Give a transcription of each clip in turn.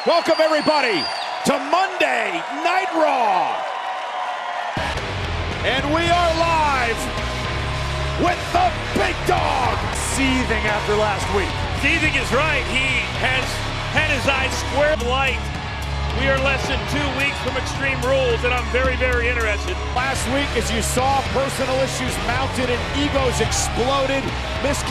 Welcome everybody to Monday Night Raw. And we are live with the big dog. Seething after last week. Seething is right. He has had his eyes square light. We are less than 2 weeks from Extreme Rules, and I'm very, very interested. Last week, as you saw, personal issues mounted and egos exploded.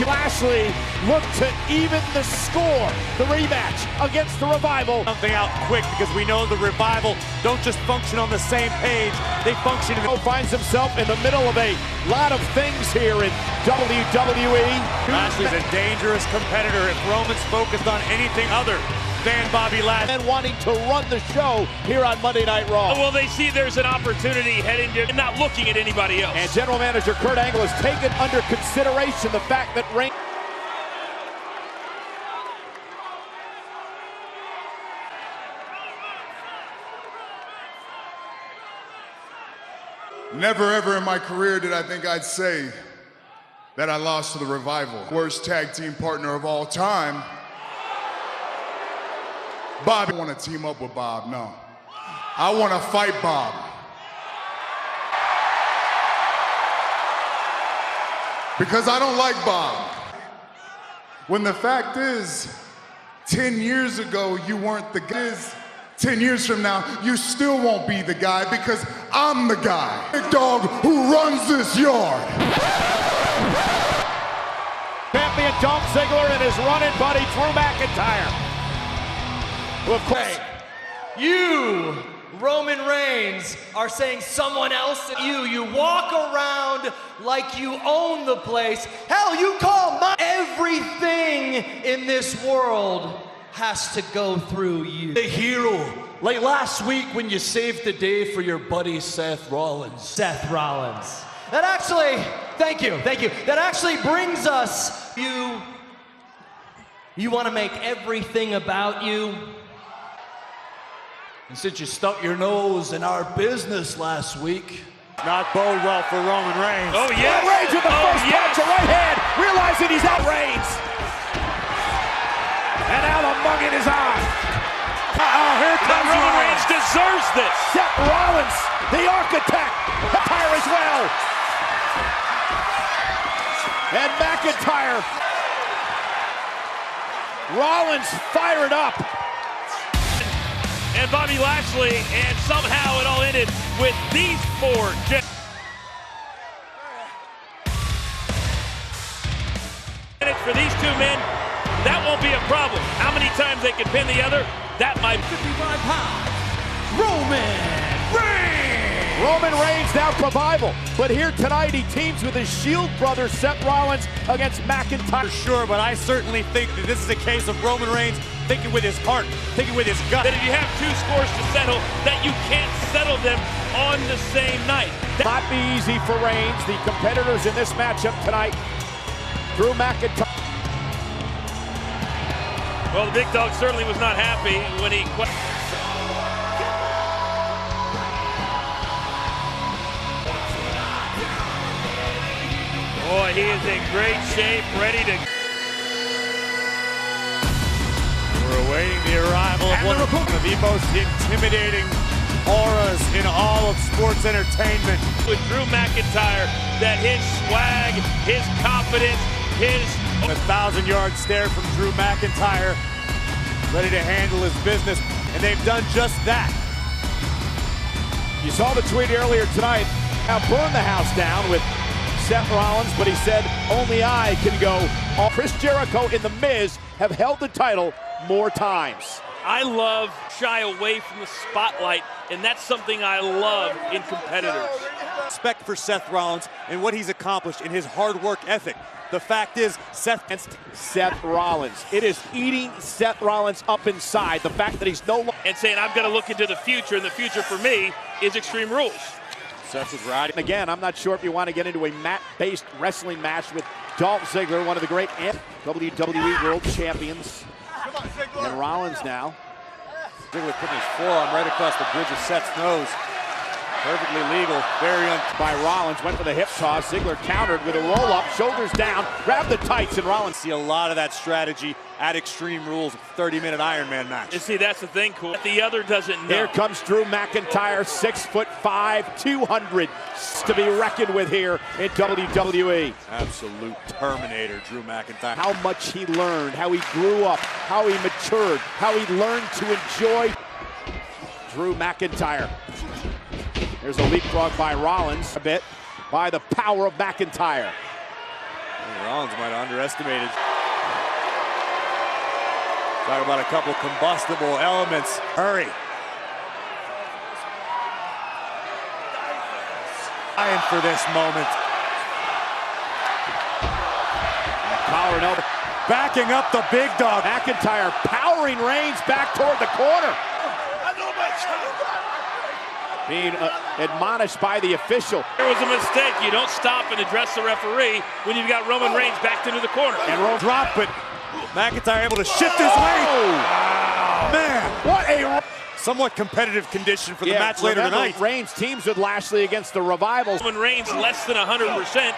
Lashly looked to even the score. The rematch against the Revival. Something out quick because we know the Revival don't just function on the same page. They function in finds himself in the middle of a lot of things here in WWE. Lashley's a dangerous competitor if Roman's focused on anything other than Bobby Lashley. And wanting to run the show here on Monday Night Raw. Well, they see there's an opportunity heading to and not looking at anybody else. And General Manager Kurt Angle has taken under consideration the fact that Reigns. Never ever in my career did I think I'd say that I lost to the Revival. Worst tag team partner of all time. Bob, I want to team up with Bob, no. I want to fight Bob. Because I don't like Bob. When the fact is, 10 years ago, you weren't the guy. 10 years from now, you still won't be the guy because I'm the guy. Big dog who runs this yard. Champion Dolph Ziggler and his running buddy Drew McIntyre. Well, of course. You, Roman Reigns, are saying someone else than you. You walk around like you own the place. Hell, you call everything in this world has to go through you. The hero. Like last week when you saved the day for your buddy Seth Rollins. Seth Rollins. That actually, thank you. That actually brings us, you want to make everything about you. And since you stuck your nose in our business last week, not bode well for Roman Reigns. Oh, yes. Reigns with the first punch, a right hand, realizing he's out. Reigns. And now the mug in his eye. Here comes Roman Reigns deserves this. Seth Rollins, the architect, McIntyre as well. And McIntyre. Rollins fired up. And Bobby Lashley, and somehow it all ended with these four. For these two men, that won't be a problem. How many times they can pin the other, that might. 55 pounds, Roman Reigns! Roman Reigns now Revival, but here tonight he teams with his Shield brother Seth Rollins against McIntyre. Sure, but I certainly think that this is a case of Roman Reigns thinking with his heart, thinking with his gut. That if you have two scores to settle, that you can't settle them on the same night. Not be easy for Reigns. The competitors in this matchup tonight, Drew McIntyre. Well, the big dog certainly was not happy when he. Boy, he is in great shape, ready to. We're awaiting the arrival of one of the most intimidating auras in all of sports entertainment. With Drew McIntyre, that his swag, his confidence, his. A 1,000-yard stare from Drew McIntyre, ready to handle his business, and they've done just that. You saw the tweet earlier tonight. Now burn the house down with Seth Rollins, but he said only I can go. Chris Jericho and The Miz have held the title more times. I love shy away from the spotlight, and that's something I love in competitors. Respect for Seth Rollins and what he's accomplished in his hard work ethic. The fact is, Seth Rollins. It is eating Seth Rollins up inside. The fact that he's no longer. And saying, I'm going to look into the future, and the future for me is Extreme Rules. Seth is riding. Again, I'm not sure if you want to get into a mat-based wrestling match with Dolph Ziggler, one of the great WWE World Champions. And Rollins now. Ziggler putting his forearm right across the bridge of Seth's nose. Perfectly legal, very by Rollins, went for the hip toss. Ziggler countered with a roll-up, shoulders down, grabbed the tights, and Rollins. See a lot of that strategy at Extreme Rules, 30-minute Iron Man match. You see, that's the thing, cool. The other doesn't know. Here comes Drew McIntyre, 6'5", 200 to be reckoned with here in WWE. Absolute Terminator, Drew McIntyre. How much he learned, how he grew up, how he matured, how he learned to enjoy Drew McIntyre. There's a leapfrog by Rollins, a bit by the power of McIntyre. Rollins might have underestimated. Talk about a couple combustible elements. Hurry. Dying for this moment. Collar and elbow. Backing up the big dog. McIntyre powering Reigns back toward the corner. Being admonished by the official. There was a mistake. You don't stop and address the referee when you've got Roman Reigns backed into the corner. And Roman dropped, but McIntyre able to shift his weight. Wow. Man, what a somewhat competitive condition for the match later tonight. Reigns teams with Lashly against the Revival. Roman Reigns less than 100%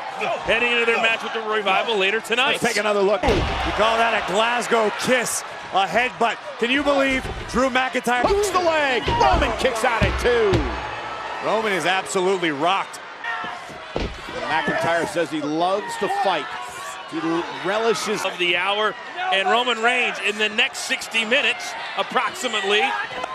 heading into their match with the Revival later tonight. Let's take another look. You call that a Glasgow kiss, a headbutt. Can you believe Drew McIntyre hooks the leg? Roman kicks out at 2. Roman is absolutely rocked. McIntyre says he loves to fight. He relishes of the hour, and Roman Reigns in the next 60 minutes, approximately,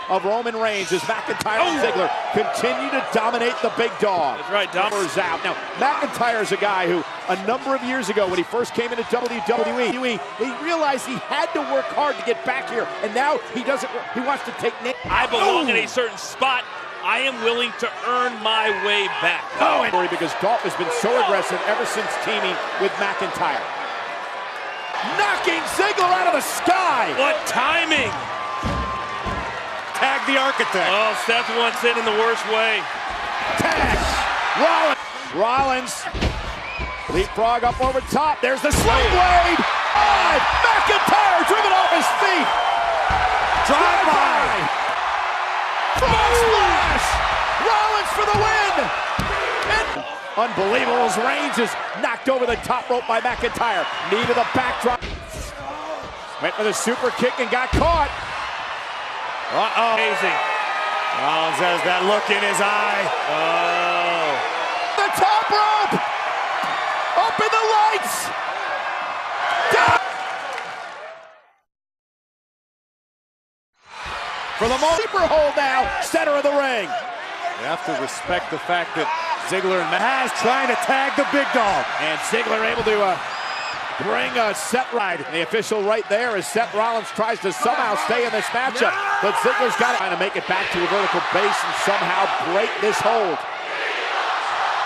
of Roman Reigns as McIntyre and Ziggler continue to dominate the big dog. That's right, Dolph's out. Now, McIntyre is a guy who, a number of years ago, when he first came into WWE, he realized he had to work hard to get back here, and now he doesn't. He wants to take. I belong in a certain spot. I am willing to earn my way back. Because Dolph has been so aggressive ever since teaming with McIntyre. Knocking Ziggler out of the sky. What timing. Tag the architect. Oh, Seth wants in the worst way. Tag. Rollins. Leapfrog up over top. There's the slide blade. McIntyre driven off his feet. Drive by. Frog splash! Rollins for the win! And unbelievable as Reigns is knocked over the top rope by McIntyre. Knee to the backdrop. Went for the super kick and got caught. Amazing. Rollins has that look in his eye. Oh. The top rope! Up in the lights! Down! For the moment, super hold now, center of the ring. You have to respect the fact that Ziggler and Maz trying to tag the big dog. And Ziggler able to bring a Seth ride. The official right there as Seth Rollins tries to somehow stay in this matchup. But Ziggler's got to make it back to a vertical base and somehow break this hold.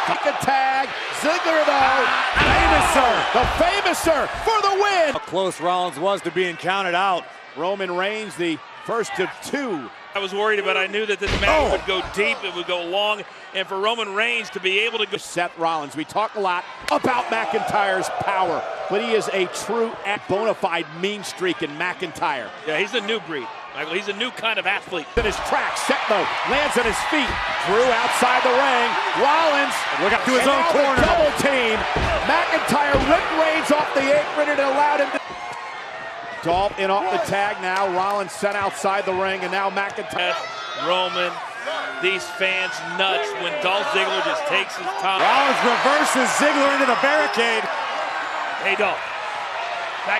Kick a tag. Ziggler though. Famouser. The Famouser for the win. How close Rollins was to being counted out. Roman Reigns, the first of 2. I was worried about. I knew that this match would go deep, it would go long, and for Roman Reigns to be able to go. Seth Rollins, we talk a lot about McIntyre's power, but he is a true bona fide mean streak in McIntyre. Yeah, he's a new breed, Michael. He's a new kind of athlete. In his track, Seth though lands on his feet. Drew outside the ring. Rollins look up to his own corner. Double team. McIntyre ripped Reigns off the apron and allowed him to. Dolph in off the tag now. Rollins sent outside the ring, and now McIntyre. Roman, these fans nuts when Dolph Ziggler just takes his time. Rollins reverses Ziggler into the barricade. Hey, Dolph.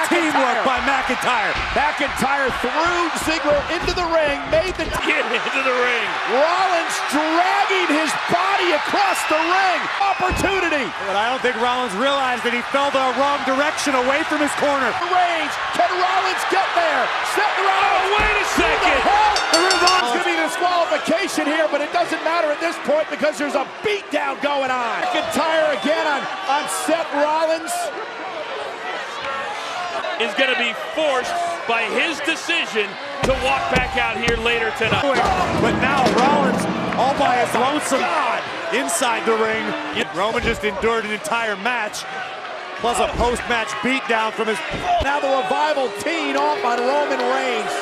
Teamwork by McIntyre. McIntyre threw Ziggler into the ring, made the get into the ring. Rollins dragging his body across the ring. Opportunity. But I don't think Rollins realized that he fell the wrong direction away from his corner. Reigns, can Rollins get there? Seth Rollins. Oh, wait a second. There's going to be disqualification here, but it doesn't matter at this point because there's a beatdown going on. McIntyre again on Seth Rollins. Is going to be forced by his decision to walk back out here later tonight. But now Rollins all by his lonesome inside the ring. Roman just endured an entire match, plus a post-match beatdown from his. Now the Revival teeing off on Roman Reigns.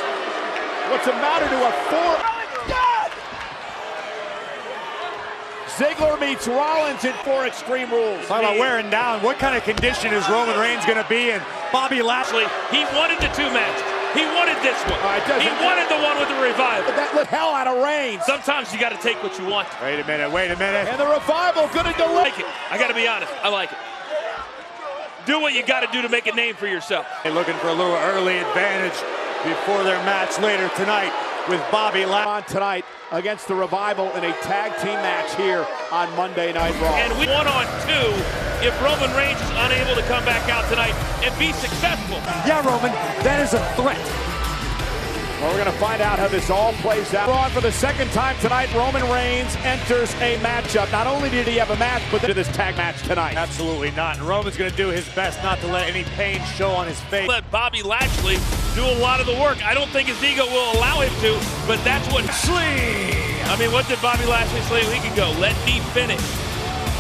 What's the matter to a 4? Ziggler meets Rollins in 4 Extreme Rules. Talk about wearing down. What kind of condition is Roman Reigns going to be in? Bobby Lashley. He wanted the 2 matches. He wanted this one. He wanted the one with the Revival. But that lit hell out of Reigns. Sometimes you got to take what you want. Wait a minute, wait a minute. And the Revival going to delay. Like it. I got to be honest. I like it. Do what you got to do to make a name for yourself. They're looking for a little early advantage before their match later tonight with Bobby Lashley. On tonight against the Revival in a tag team match here on Monday Night Raw. And we 1-on-2 if Roman Reigns is unable to come back out tonight and be successful. Yeah, Roman, that is a threat. Well, we're going to find out how this all plays out. On for the second time tonight, Roman Reigns enters a matchup. Not only did he have a match, but this tag match tonight. Absolutely not. And Roman's going to do his best not to let any pain show on his face. Let Bobby Lashley do a lot of the work. I don't think his ego will allow him to, but that's what Lashley. I mean, what did Bobby Lashley say a week ago? Let me finish.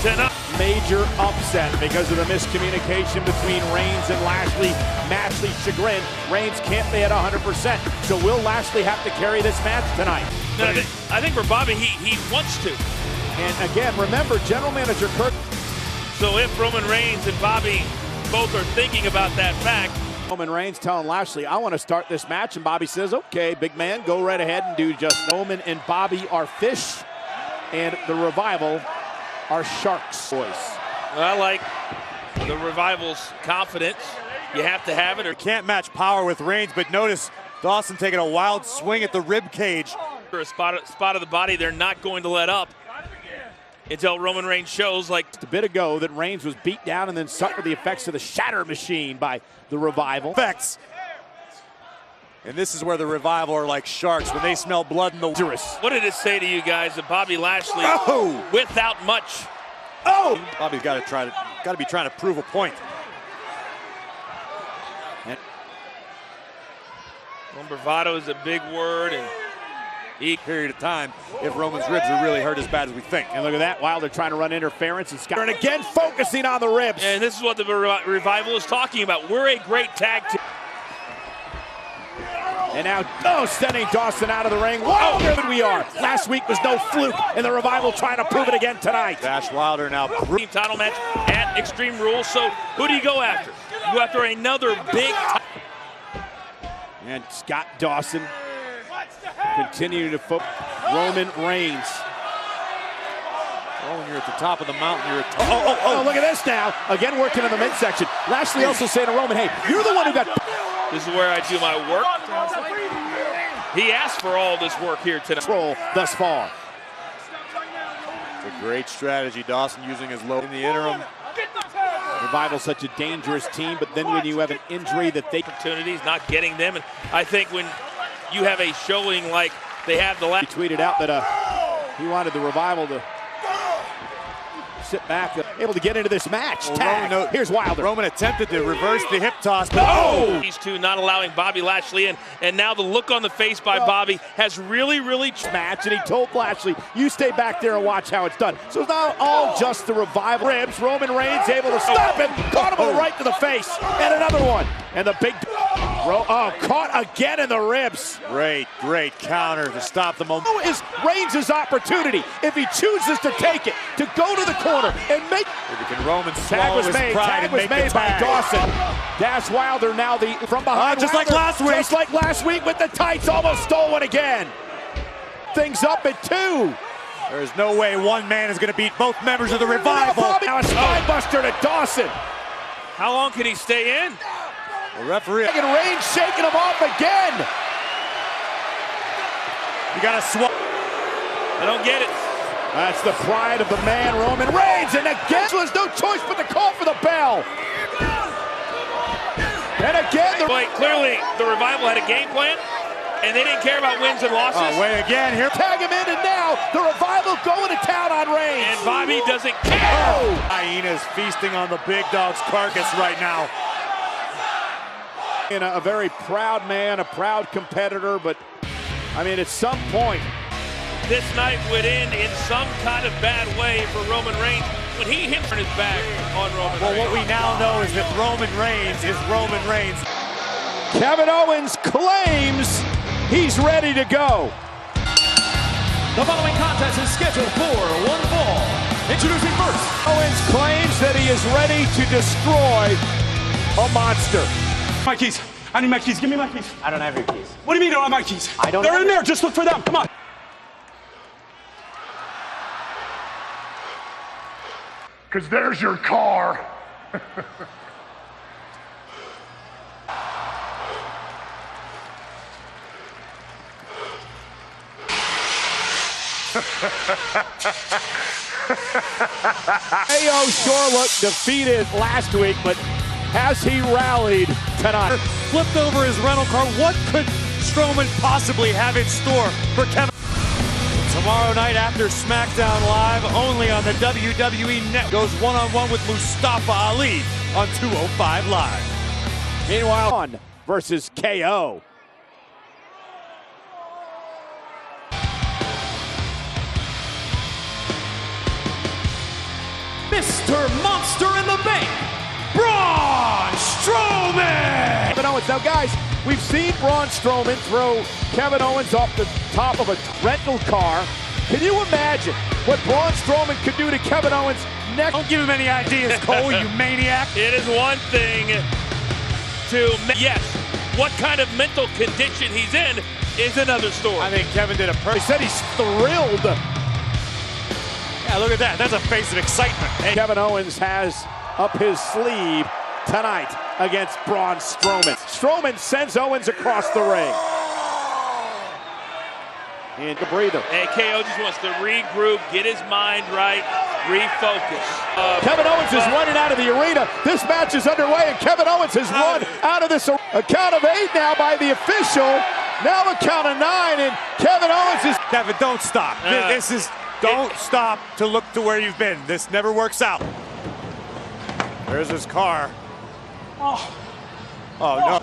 Tonight. Major upset because of the miscommunication between Reigns and Lashley. Lashley's chagrin. Reigns can't be at 100%. So will Lashley have to carry this match tonight? No, I think for Bobby, he wants to. And again, remember, General Manager Kurt. So if Roman Reigns and Bobby both are thinking about that fact. Roman Reigns telling Lashley, I want to start this match. And Bobby says, okay, big man, go right ahead and do just. Roman and Bobby are fish. And the Revival are sharks. Boys. I like the Revival's confidence. You have to have it. Or can't match power with Reigns, but notice Dawson taking a wild swing at the rib cage. For a spot of the body, they're not going to let up until Roman Reigns shows like a bit ago that Reigns was beat down and then suffered the effects of the Shatter Machine by the Revival. Effects. And this is where the Revival are like sharks when they smell blood in the water. What did it say to you guys that Bobby Lashley, without much? Bobby's got to be trying to prove a point. And bravado is a big word, and period of time if Roman's ribs are really hurt as bad as we think. And look at that, Wilder trying to run interference, and Scott and again focusing on the ribs. And this is what the Revival is talking about. We're a great tag team. And now, sending Dawson out of the ring. Whoa, there we are. Last week was no fluke, and the Revival trying to prove it again tonight. Dash Wilder now. Team title match at Extreme Rules. So who do you go after? You go after another big. And Scott Dawson continuing to focus. Roman Reigns. Oh, when you're at the top of the mountain, you're at oh, look at this now. Again working in the midsection. Lashley also saying to Roman, hey, you're the one who got. This is where I do my work. He asked for all this work here tonight. Control thus far. It's a great strategy. Dawson using his low in the interim. Revival such a dangerous team, but then when you have an injury that they opportunities, not getting them, and I think when you have a showing like they have the last. He tweeted out that he wanted the Revival to sit back, able to get into this match. Tag. Here's Wilder. Roman attempted to reverse the hip toss, but these two not allowing Bobby Lashley in, and now the look on the face by Bobby has really match, and he told Lashley, you stay back there and watch how it's done. So it's not all just the Revival ribs. Roman Reigns able to stop him, caught him right to the face, and another one. And the big caught again in the ribs. Great counter to stop the momentum. Is Reigns' opportunity, if he chooses to take it, to go to the corner and make. Can Roman tag was made. Tag was made by Dawson. Dash Wilder now from behind. Just like last week. Just like last week with the tights, almost stole one again. Things up at 2. There's no way one man is going to beat both members of the Revival. Now a spine buster to Dawson. How long can he stay in? The referee. And Reigns shaking him off again. You got to swap. I don't get it. That's the pride of the man, Roman Reigns, and again there's no choice but to call for the bell. And again, clearly the Revival had a game plan, and they didn't care about wins and losses. Wait again here. Tag him in, and now the Revival going to town on Reigns. And Bobby doesn't care. Hyena's feasting on the big dog's carcass right now. And a very proud man, a proud competitor, but I mean, at some point, this night would end in some kind of bad way for Roman Reigns when he hits his back on Roman Reigns. Well, what we now know is that Roman Reigns is Roman Reigns. Kevin Owens claims he's ready to go. The following contest is scheduled for one fall. Introducing first. Owens claims that he is ready to destroy a monster. My keys. I need my keys. Give me my keys. I don't have your keys. What do you mean you don't have my keys? I don't They're have in there. Just look for them. Come on. Because there's your car. KO sure looked defeated last week, but has he rallied tonight? Flipped over his rental car. What could Strowman possibly have in store for Kevin? Tomorrow night after SmackDown Live, only on the WWE Network, goes one-on-one with Mustafa Ali on 205 Live. Meanwhile, on versus KO. Mr. Monster in the Bank, Braun Strowman! Kevin Owens. Now, guys, we've seen Braun Strowman throw Kevin Owens off the top of a rental car. Can you imagine what Braun Strowman could do to Kevin Owens next? Don't give him any ideas, Cole, you maniac. It is one thing to, yes, what kind of mental condition he's in is another story. I think Kevin did a They perfect. said he's thrilled. Yeah, look at that. That's a face of excitement. Hey, Kevin Owens has up his sleeve tonight against Braun Strowman. Strowman sends Owens across the ring. And a breather. And KO just wants to regroup, get his mind right, refocus. Kevin Owens is running out of the arena. This match is underway, and Kevin Owens has run out of this. A count of 8 now by the official. Now a count of 9, and Kevin Owens is... Kevin, don't stop. This is... Don't stop to look to where you've been. This never works out. There's his car. Oh no.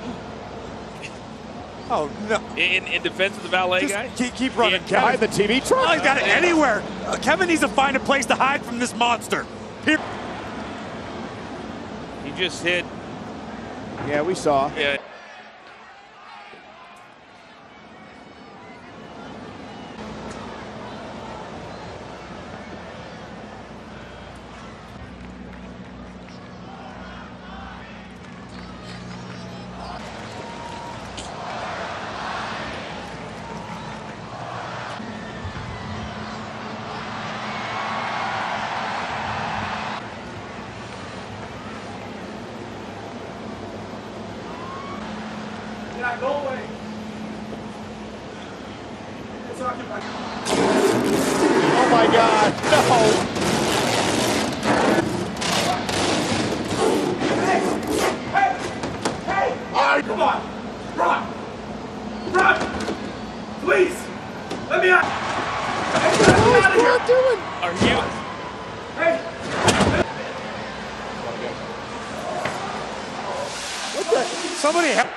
Oh, no. In defense of the valet guy? Just keep running, Kevin. behind the TV truck. Oh, he's got it anywhere. Kevin needs to find a place to hide from this monster. Here. He just hit. Yeah, we saw. Yeah. Go away. It's occupied. Oh my God, no. Hey! All right, come on. Run! Please! Let me out! Hey, get me out of here! Doing? Are you? Hey! Somebody help.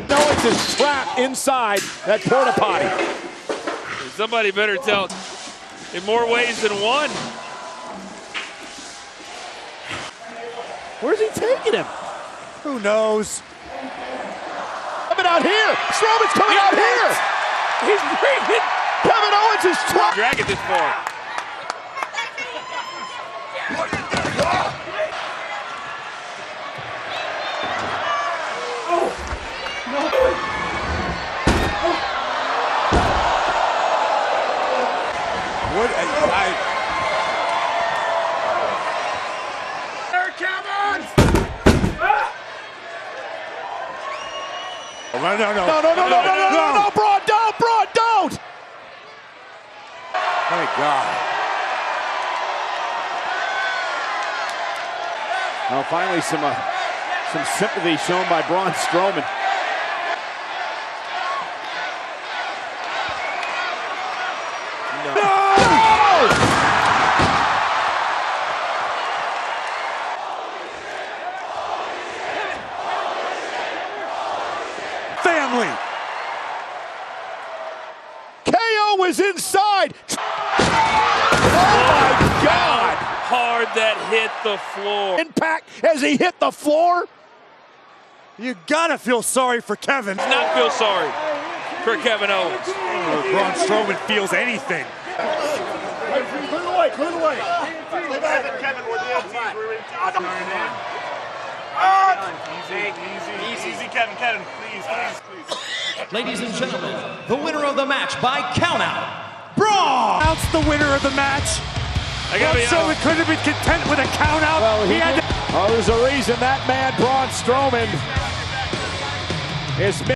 Owens is trapped inside that porta potty. Somebody better tell in more ways than one. Where's he taking him? Who knows? Coming out here. Strowman's coming out here. He's bringing. Kevin Owens is trapped. Dragging this far. What? No, Braun, don't! Thank God. Well, finally some sympathy shown by Braun Strowman. Family. KO was inside. Oh my God! Hard that hit the floor. Impact as he hit the floor. You gotta feel sorry for Kevin. Does not feel sorry for Kevin Owens. Braun Strowman feels anything. Clear the way, clear the way. Kevin, we're the LTs. Easy, Kevin, please. Ladies and gentlemen, the winner of the match by countout, Braun! Announced the winner of the match. Braun Strowman couldn't have been content with a countout. Well, he had to there's a reason that man, Braun Strowman, is